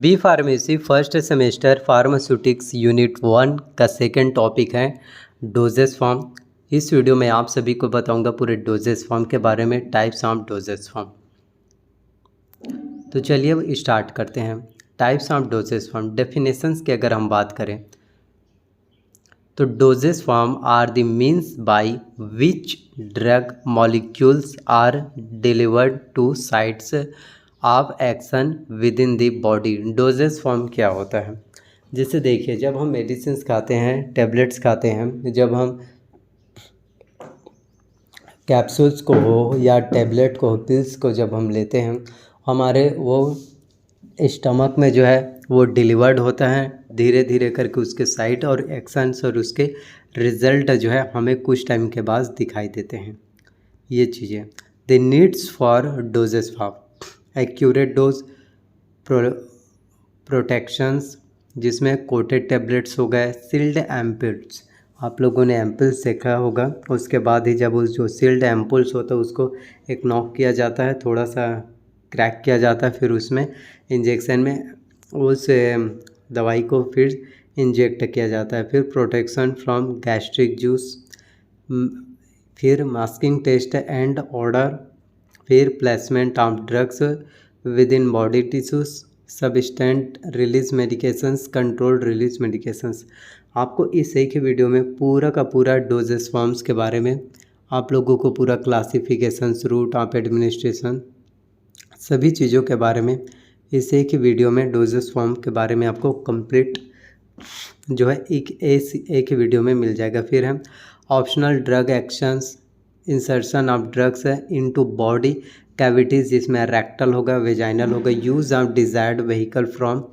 B pharmacy first semester pharmaceutics unit 1 का second topic है doses form. इस video में आप सभी को बताऊंगा पूरे डोजेस फॉर्म के बारे में, टाइप्स ऑफ डोजेस फॉर्म। तो चलिए अब स्टार्ट करते हैं। Types of doses form definitions की अगर हम बात करें तो doses form are the means by which drug molecules are delivered to sites of action within the body. Doses form क्या होता है? जैसे देखिए, जब हम मेडिसिन खाते हैं, टेबलेट्स खाते हैं, जब हम कैप्सूल्स को हो या टेबलेट को हो, पिल्स को जब हम लेते हैं, हमारे वो स्टमक में जो है वो डिलीवर्ड होता है धीरे धीरे करके उसके साइट और एक्शंस, और उसके रिजल्ट जो है हमें कुछ टाइम के बाद दिखाई देते हैं। ये चीज़ें the needs for doses for accurate dose protections, जिसमें कोटेड टेबलेट्स हो गए, सील्ड एम्पुल्स, आप लोगों ने एम्पुल्स देखा होगा। उसके बाद ही जब उस जो सील्ड एम्पुल्स होता है उसको एक नॉक किया जाता है, थोड़ा सा क्रैक किया जाता है, फिर उसमें इंजेक्शन में उस दवाई को फिर इंजेक्ट किया जाता है। फिर प्रोटेक्शन फ्रॉम गैस्ट्रिक जूस, फिर मास्किंग टेस्ट एंड ऑर्डर, फिर placement of drugs with in body tissues, substance release medications, controlled release medications. आपको इस एक ही वीडियो में पूरा का पूरा डोजेस फॉर्म्स के बारे में आप लोगों को पूरा क्लासिफिकेशंस, रूट ऑफ एडमिनिस्ट्रेशन, सभी चीज़ों के बारे में इस एक ही वीडियो में डोजेस फॉर्म के बारे में आपको कंप्लीट जो है एक ही वीडियो में मिल जाएगा। फिर हम optional drug actions, insertion of drugs into body cavities, जिसमें रेक्टल होगा, वेजाइनल होगा, use of desired vehicle from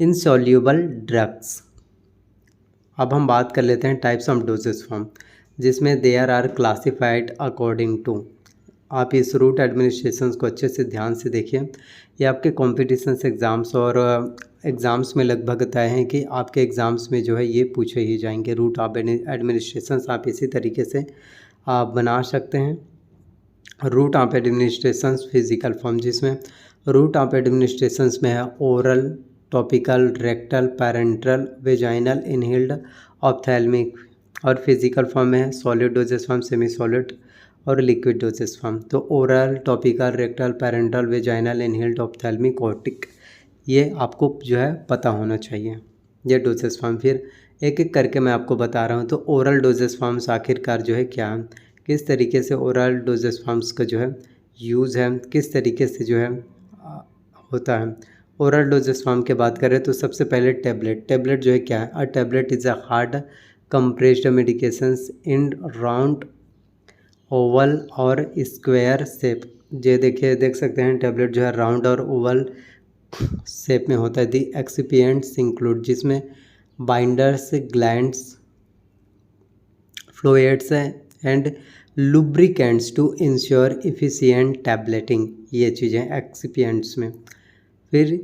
insoluble drugs. अब हम बात कर लेते हैं टाइप्स ऑफ डोजेस फॉर्म, जिसमें there are classified according to. आप इस रूट एडमिनिस्ट्रेशन को अच्छे से ध्यान से देखिए। ये आपके कॉम्पिटिशन्स एग्ज़ाम्स और एग्ज़ाम्स में लगभग तय हैं कि आपके एग्ज़ाम्स में जो है ये पूछे ही जाएंगे। रूट ऑफ एडमिनिस्ट्रेशन आप इसी तरीके से आप बना सकते हैं। Route of administration physical form, जिसमें रूट ऑफ एडमिनिस्ट्रेशन में है oral, topical, rectal, parenteral, vaginal, inhaled, ophthalmic. और फिजिकल फॉर्म में है solid dosage form, semi solid और लिक्विड डोजेस फॉर्म। तो oral, topical, rectal, parenteral, vaginal, inhaled, ophthalmic, otic, ये आपको जो है पता होना चाहिए ये डोजेस फॉर्म। फिर एक एक करके मैं आपको बता रहा हूँ। तो ओरल डोजेस फॉर्म्स आखिरकार जो है क्या है, किस तरीके से ओरल डोजेस फॉर्म्स का जो है यूज़ है, किस तरीके से जो है होता है। ओरल डोजेस फॉर्म की बात करें तो सबसे पहले टेबलेट जो है क्या है, a tablet is a hard compressed medications in round, oval or square shape. ये देखिए, देख सकते हैं टेबलेट जो है राउंड और ओवल शेप में होता है। दी एक्सिपिएंट्स इंक्लूड, जिसमें binders, glidants, fluids and lubricants to ensure efficient tableting, ये चीज़ें एक्सिपिएंट्स में। फिर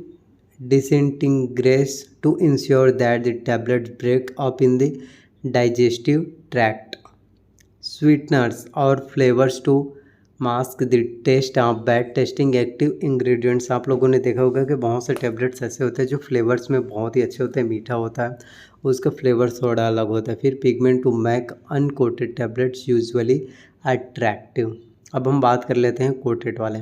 disintegrants to ensure that the tablet break up in the digestive tract, sweeteners और flavours to mask the taste of bad tasting active ingredients. आप लोगों ने देखा होगा कि बहुत से टैबलेट्स ऐसे होते हैं जो फ्लेवर्स में बहुत ही अच्छे होते हैं, मीठा होता है, उसका फ्लेवर थोड़ा अलग होता है। फिर pigment to make uncoated tablets usually attractive. अब हम बात कर लेते हैं कोटेड वाले।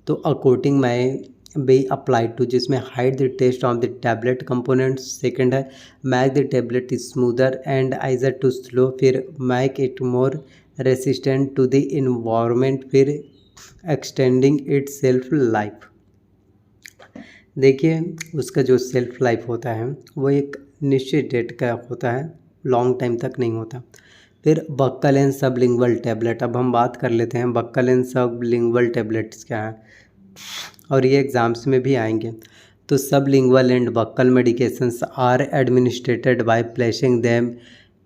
तो अ कोटिंग में बी अप्लाइड टू, जिसमें hide the taste of the tablet components. Second है make the tablet smoother and easier to swallow, फिर make it more resistant to the environment, फिर एक्सटेंडिंग इट्स सेल्फ लाइफ। देखिए, उसका जो self life होता है वो एक निश्चित डेट का होता है, लॉन्ग टाइम तक नहीं होता। फिर बक्कल एंड सबलिंगुअल टैबलेट। अब हम बात कर लेते हैं बक्कल एंड सबलिंगुअल टैबलेट्स क्या है, और ये एग्ज़ाम्स में भी आएंगे। तो sublingual and buccal medications are administered by placing them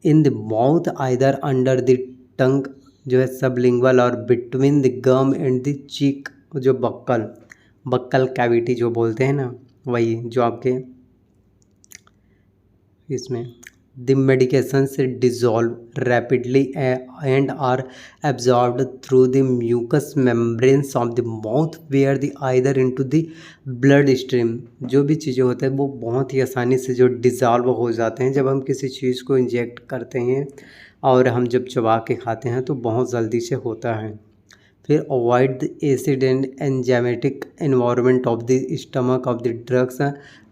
in the mouth either under the tongue, जो है सबलिंगुअल, और between the gum and the cheek, जो बक्कल कैविटी जो बोलते हैं ना, वही जो आपके इसमें The medications dissolve rapidly and are absorbed through the mucous membranes of the mouth where the either into the blood stream। जो भी चीज़ें होते हैं वो बहुत ही आसानी से जो डिज़ॉल्व हो जाते हैं जब हम किसी चीज़ को इंजेक्ट करते हैं और हम जब चबा के खाते हैं तो बहुत जल्दी से होता है। फिर avoid the acid and enzymatic environment of the stomach of the drugs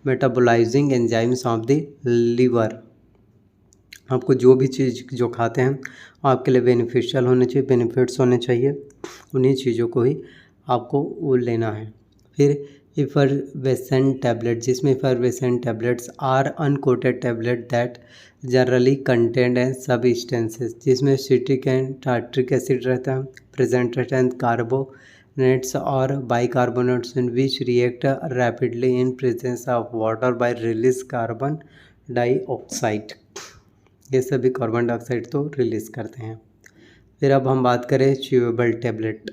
metabolising enzymes of the liver. आपको जो भी चीज़ जो खाते हैं आपके लिए बेनिफिशियल होने चाहिए, बेनिफिट्स होने चाहिए, उन्हीं चीज़ों को ही आपको वो लेना है। फिर इफरवेसेंट टैबलेट, जिसमें effervescent tablets are uncoated tablet that generally contain and substances, जिसमें सिट्रिक एंड टार्ट्रिक एसिड रहता है, प्रेजेंट रहता है कार्बोनेट्स और bicarbonates in which react rapidly in presence of water by release carbon dioxide. ये सभी carbon dioxide तो release करते हैं। फिर अब हम बात करें च्यूएबल टैबलेट।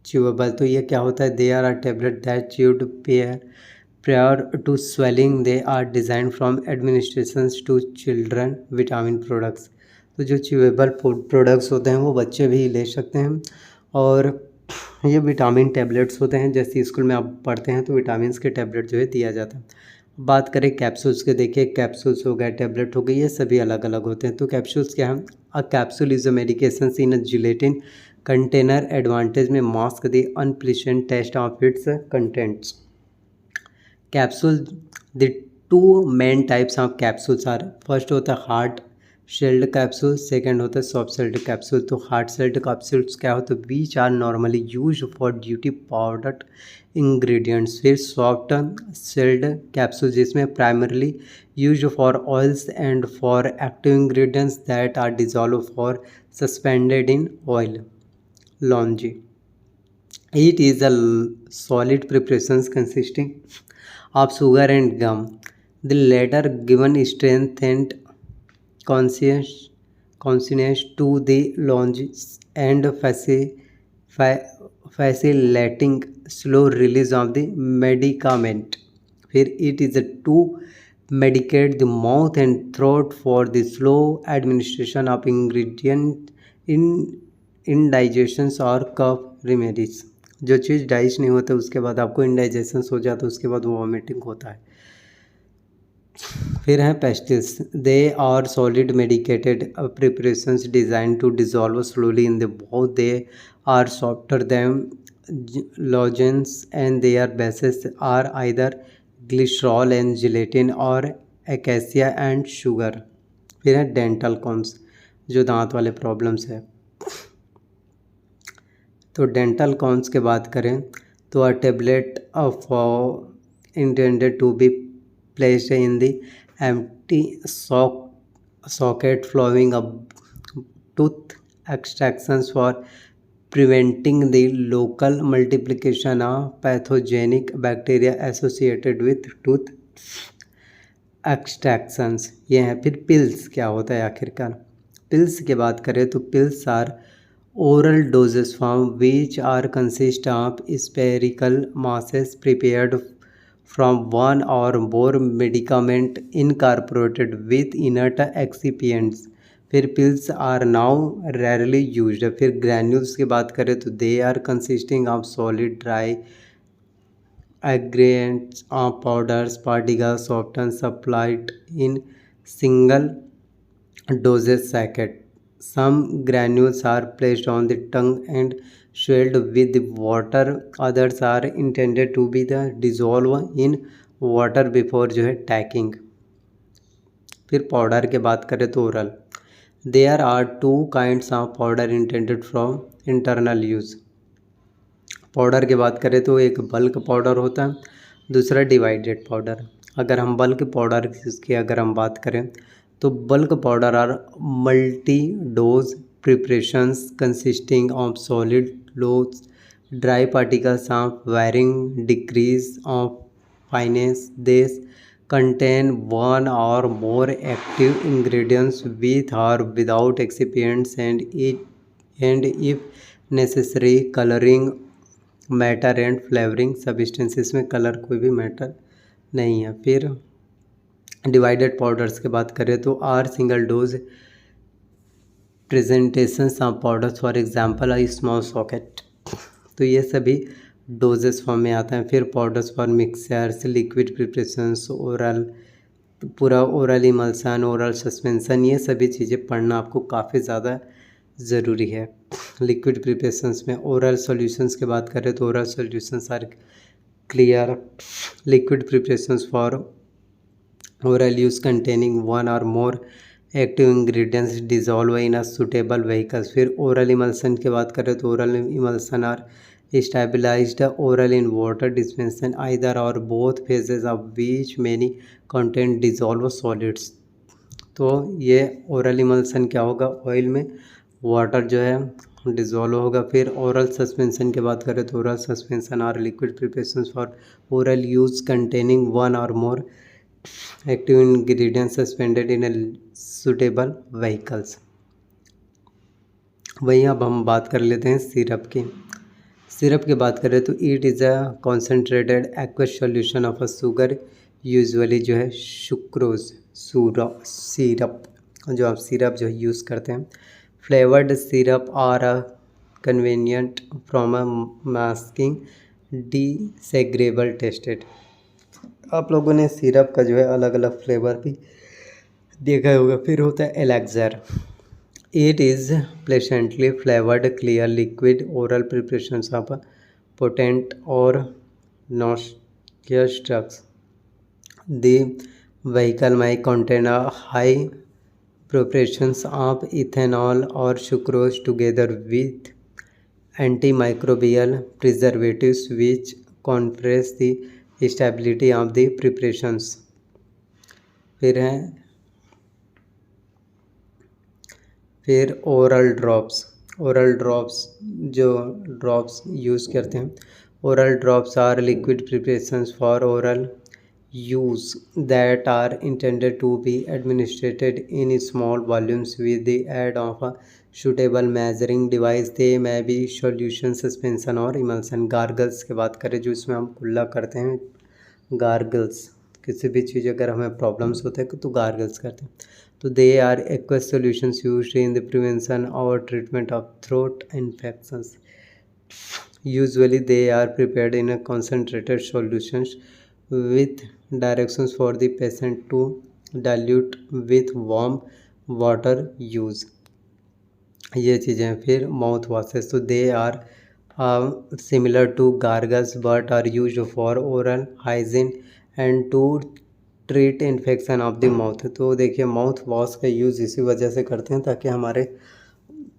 च्यूएबल तो ये क्या होता है? They are a tablet that chewed prior to swelling. They are design from administrations to children vitamin products. तो जो च्यूएबल फूड प्रोडक्ट्स होते हैं वो बच्चे भी ले सकते हैं और ये विटामिन टैबलेट्स होते हैं। जैसे स्कूल में आप पढ़ते हैं तो विटामिन के टैबलेट जो है दिया जाता है। बात करें कैप्सूल्स के, देखिए कैप्सूल्स हो गए, टैबलेट हो गई, ये सभी अलग अलग होते हैं। तो कैप्सूल्स क्या है? A capsule is a medication in a gelatin container advantage में mask the unpleasant taste of its contents. Capsule, the two main types of capsules are, first होता है हार्ड शेल्ड कैप्सूल, सेकेंड होता है soft shelled capsule. तो hard shelled capsules क्या होता है? Which are normally use for duty powder ingredients. फिर soft shelled capsule, जिसमें primarily use for oils and for active ingredients that are dissolve for suspended in oil lozenge. It is a solid preparations consisting of sugar and gum. The latter given strength and consonance to the lungs and facilitating slow release of the medicament. फिर it is to medicate the mouth and throat for the slow administration of ingredient in indigestions or cough remedies। जो चीज़ digest नहीं होता उसके बाद आपको इंडाइजेशंस हो जाता है, उसके बाद वॉमिटिंग होता है। फिर हैं pastilles, they are solid medicated preparations design to dissolve slowly in the mouth. They are softer than lozenges and their bases are either glycerol and gelatin or acacia and sugar। फिर है dental cons, जो दांत वाले problems है। तो dental cons के बात करें तो a tablet of intended to be placed in the empty socket following a tooth extractions for preventing the local multiplication of pathogenic bacteria associated with tooth extractions। ये हैं। फिर पिल्स क्या होता है आखिरकार? पिल्स की बात करें तो pills are oral doses form which are consist of spherical masses prepared from one or more medicament incorporated with inert excipients। फिर pills are now rarely used. फिर ग्रैन्यूल्स की बात करें तो they are consisting of solid dry aggregates of powders particles often supplied in single doses sachet. Some granules are placed on the tongue and swelled with water, others are intended to be the dissolve in water before जो है tacking. फिर powder की बात करें तो oral, there are two kinds of powder intended from internal use. Powder की बात करें तो एक बल्क पाउडर होता है, दूसरा डिवाइडेड पाउडर। अगर हम बल्क पाउडर की अगर हम बात करें तो bulk powder are multi dose preparations consisting of solid loads dry particles of varying degrees of fineness. These contain one or more active ingredients with or without excipients and if necessary coloring matter and flavoring substances। में colour कोई भी matter नहीं है। फिर divided powders की बात करें तो are single dose presentations of powders for example a small socket. तो ये सभी डोजेस फॉर्म में आता है। फिर powders for mixtures, liquid preparations, oral, पूरा ओरल इमल्सन, ओरल सस्पेंसन, ये सभी चीज़ें पढ़ना आपको काफ़ी ज़्यादा ज़रूरी है। लिक्विड प्रिपरेशंस में ओरल सॉल्यूशंस की बात करें तो oral solutions are clear. Liquid preparations for oral use containing one or more active ingredients dissolve in a suitable vehicles। फिर oral emulsion की बात करें तो oral emulsion are stabilized oral in water dispensation either or both phases of which many contain dissolved solids। तो ये oral emulsion क्या होगा, oil में वाटर जो है डिज़ोल्व होगा। फिर ओरल सस्पेंशन की बात करें तो oral suspension are liquid preparations for oral use containing one or more active ingredients suspended in suitable vehicles. वहीं अब हम बात कर लेते हैं सिरप की। सिरप की बात करें तो it is a concentrated aqueous solution of a sugar, usually जो है सुक्रोज सिरप, जो आप सिरप जो यूज़ करते हैं। Flavoured syrup are a convenient from a masking disagreeable tasted. आप लोगों ने सिरप का जो है अलग अलग फ्लेवर भी देखा होगा। फिर होता है elixir, it is pleasantly flavoured clear liquid oral preparations of potent और nauseous drugs. The vehicle may contain a high proportions of ethanol or sucrose together with antimicrobial preservatives which compress the stability of the preparations। फिर oral drops जो drops use करते हैं। Oral drops are liquid preparations for oral use that are intended to be administered in small volumes with the aid of a suitable measuring device। they may be solution, suspension और emulsion। Gargles की बात करें जो इसमें हम कुल्ला करते हैं, गार्गल्स किसी भी चीज़ अगर हमें प्रॉब्लम्स होते हैं तो गार्गल्स करते हैं। तो they are aqueous solutions used in the prevention और treatment of throat infections. Usually they are prepared in a concentrated solutions with directions for the patient to dilute with warm water use। ये चीज़ें। फिर mouth washes, तो they are similar to gargles but are used for oral hygiene and to treat infection of the mouth. तो देखिए mouth wash का use इसी वजह से करते हैं ताकि हमारे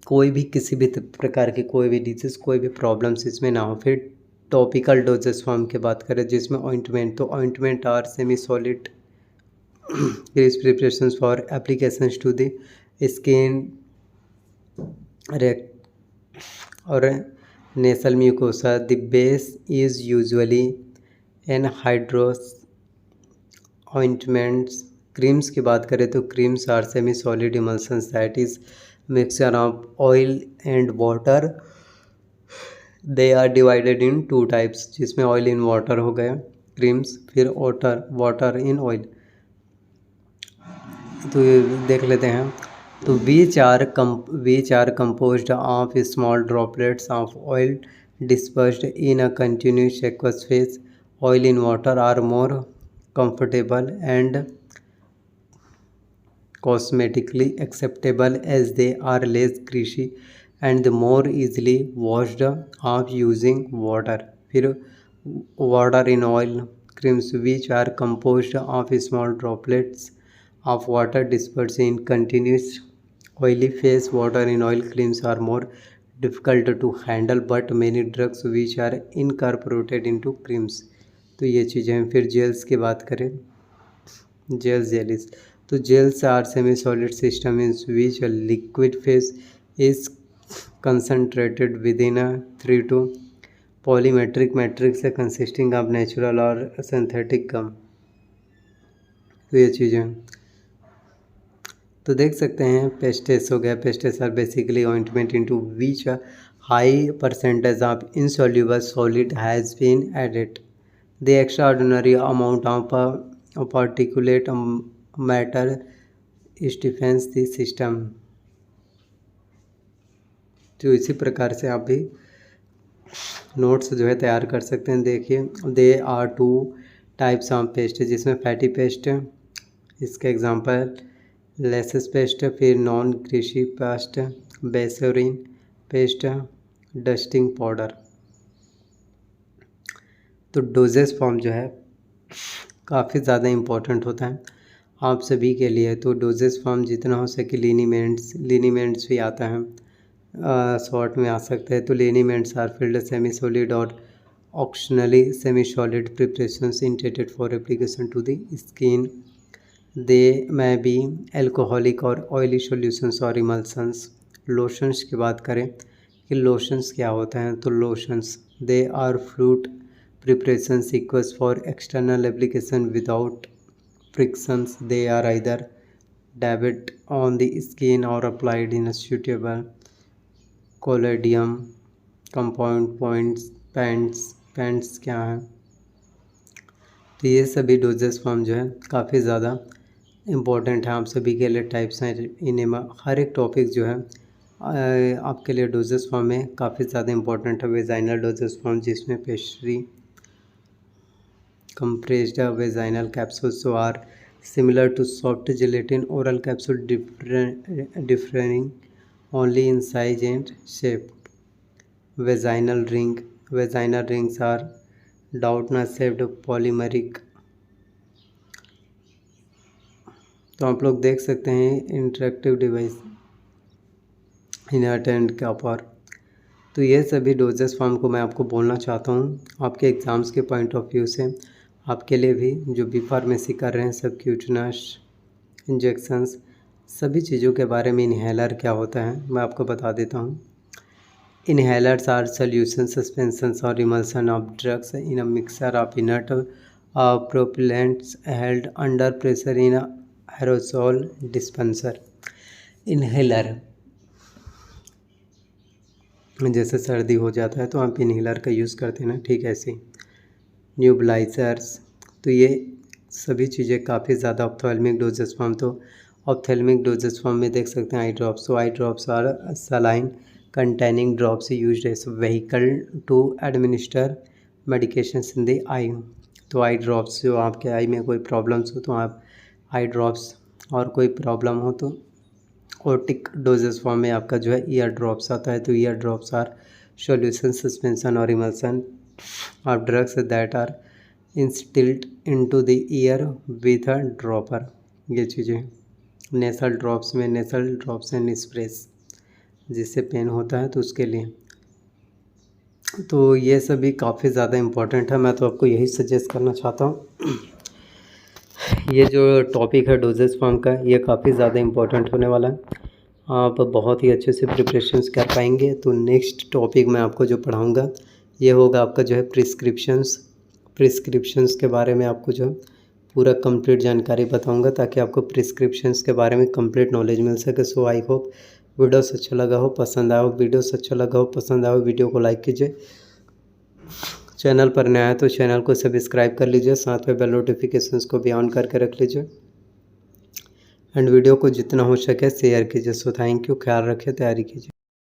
कोई भी किसी भी प्रकार की कोई भी डिजीज़, कोई भी प्रॉब्लम्स इसमें ना हो। फिर टॉपिकल डोजेस फॉर्म की बात करें जिसमें ऑइंटमेंट, तो ointment are semi solid preparations for applications to the skin और nasal mucosa. The base is usually an hydrous ointments. Creams की बात करें तो creams are semi solid emulsions that is mixture of oil and water. They are divided in two types जिसमें oil in water हो गया creams, फिर water in oil. तो देख लेते हैं। तो which are composed of small droplets of oil dispersed in a continuous aqueous phase। oil in water are more comfortable and cosmetically acceptable as they are less greasy and more easily washed off using water। फिर water in oil creams which are composed of small droplets of water dispersed in continuous oily phase। water in oil creams are more difficult to handle but many drugs which are incorporated into creams। तो ये चीज़ें हैं। फिर gels की बात करें, jellies, तो gels are semi solid system in which a liquid phase is concentrated within a 3 to polymetric matrix consisting of natural और synthetic gum। तो ये चीज़ें हैं। तो देख सकते हैं पेस्टेस हो गया। Pastes are basically ointment into which a high percentage of insoluble solid has been added। The extraordinary amount of particulate matter stiffens the system. तो इसी प्रकार से आप भी नोट्स जो है तैयार कर सकते हैं। देखिए, they are two types of paste, जिसमें फैटी पेस्ट, इसके एग्जांपल लेसेस पेस्ट, फिर non greasy paste, bassorin paste, dusting powder. तो डोजेस फॉर्म जो है काफ़ी ज़्यादा इम्पोर्टेंट होता है आप सभी के लिए। तो डोजेस फॉर्म जितना हो सके, लिनीमेंट्स भी आता है, शॉर्ट में आ सकते हैं। तो liniments are filled semi solid और optionally semi solid preparations intended for application to the skin. They may be alcoholic और ऑयली सॉल्यूशंस और इमल्सन्स। लोशंस की बात करें कि लोशंस क्या होते हैं, तो lotions they are fluid preparations equals for external application without frictions. They are either dabbed on the skin or applied in a suitable collodium compound points pants क्या है। तो ये सभी डोजेस फॉर्म जो है काफ़ी ज़्यादा इम्पोर्टेंट है आप सभी के लिए। टाइप्स हैं इनमें, हर एक टॉपिक जो है आपके लिए डोजेस फॉर्म में काफ़ी ज़्यादा इम्पोर्टेंट है। वेजाइनल डोजेस फॉर्म, जिसमें pastry compressed vaginal capsules so are similar to soft gelatin oral capsule, differing only in size and shape. Vaginal rings are doughnut shaped polymeric। तो आप लोग देख सकते हैं interactive device inert and copper. तो ये सभी डोजेस फॉर्म को मैं आपको बोलना चाहता हूँ आपके एग्ज़ाम्स के पॉइंट ऑफ व्यू से। आपके लिए भी जो बी फार्मेसी कर रहे हैं, सब क्यूटनस इंजेक्शंस, सभी चीज़ों के बारे में। इन्हेलर क्या होता है मैं आपको बता देता हूँ। इन्हेलर्स आर सोल्यूशन सस्पेंशंस और emulsion of drugs in a mixer of inert propellants held under pressure in aerosol dispenser. Inhaler, जैसे सर्दी हो जाता है तो आप इन्हेलर का यूज़ करते हैं ना, ठीक है ऐसे। न्यूबलाइजर्स, तो ये सभी चीज़ें काफ़ी ज़्यादा ऑप्थेल्मिक डोजेस फॉर्म। तो ऑप्थेल्मिक डोजेस फॉर्म में देख सकते हैं आई ड्रॉप्स। तो eye drops are saline containing drops used as vehicle to administer medications in the eye. तो आई ड्रॉप्स, जो आपके आई में कोई प्रॉब्लम्स हो तो आप आई ड्रॉप्स, और कोई प्रॉब्लम हो तो ओटिक डोजेस फॉर्म में आपका जो है ईयर ड्रॉप्स आता है। तो ear drops are solution suspension और emulsion of drugs that are instilled into the ear with a dropper. ये चीज़ें नेसल ड्रॉप्स में, नेसल ड्रॉप्स एंड स्प्रेस, जिससे पेन होता है तो उसके लिए। तो ये सभी काफ़ी ज़्यादा इम्पोर्टेंट है। मैं तो आपको यही सजेस्ट करना चाहता हूँ, ये जो टॉपिक है डोजेस फॉर्म का, ये काफ़ी ज़्यादा इम्पोर्टेंट होने वाला है। आप बहुत ही अच्छे से प्रिपरेशंस कर पाएंगे। तो नेक्स्ट टॉपिक मैं आपको जो पढ़ाऊँगा ये होगा आपका जो है प्रिस्क्रिप्शंस के बारे में आपको जो पूरा कंप्लीट जानकारी बताऊंगा, ताकि आपको प्रिस्क्रिप्शंस के बारे में कंप्लीट नॉलेज मिल सके। सो आई होप वीडियो से अच्छा लगा हो, पसंद आया हो। वीडियो से अच्छा लगा हो, पसंद आया हो, वीडियो को लाइक कीजिए। चैनल पर नया है तो चैनल को सब्सक्राइब कर लीजिए, साथ में बेल नोटिफिकेशंस को भी ऑन करके रख लीजिए, एंड वीडियो को जितना हो सके शेयर कीजिए। सो थैंक यू, ख्याल रखिए, तैयारी कीजिए।